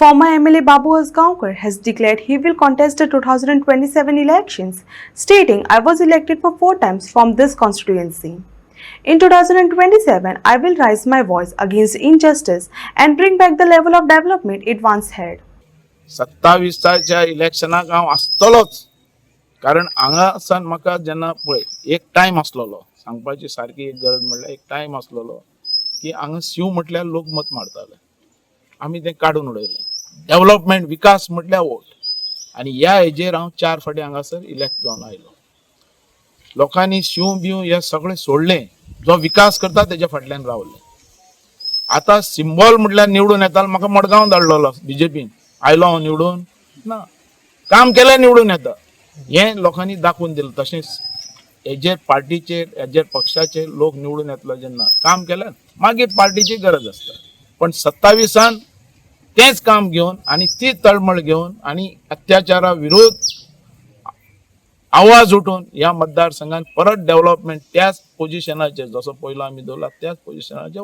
Former MLA Babu Asgaonkar has declared he will contest the 2027 elections, stating, "I was elected for 4 times from this constituency. In 2027, I will raise my voice against injustice and bring back the level of development it once had." 27च्या इलेक्शनाक हांव आसतलोच, कारण हांगासान म्हाका जेन्ना पळय एक time आसलोलो, सांगपाची सारकी एक गरज म्हणल्यार एक टायम आसलोलो की हांगा शिव म्हटल्यार लोक मत मारताले, आमी तें काडून उडयलें. डेव्हलपमेंट विकास म्हटल्यार वोट, आनी ह्या हेजेर हांव 4 फावटी हांगासर इलेक्ट जावन आयलो. लोकांनी शिव बिव हे सगळें सोडलें, जो विकास करता तेच्या फाटल्यान रावले. आता सिंबॉल म्हटल्यार निवडून येतालो, म्हाका मडगांव धाडलेलो बीजेपीन, आयलो हांव निवडून ना, काम केलें निवडून येता, हें लोकांनी दाखोवन दिलें. तशेंच हेजेर पार्टीचेर हेजेर पक्षाचेर लोक निवडून येतलो जेन्ना काम केलें मागीर पार्टीची गरज आसता. पण 27 तेच काम घेवन आनी ती तळमळ घेवन आनी अत्याचारा विरोध आवाज उठोवन ह्या मतदारसंघात परत डेव्हलपमेंट त्याच पोझिशनाचेर जसो पयलो आमी दवरला त्याच पोझिशनाचेर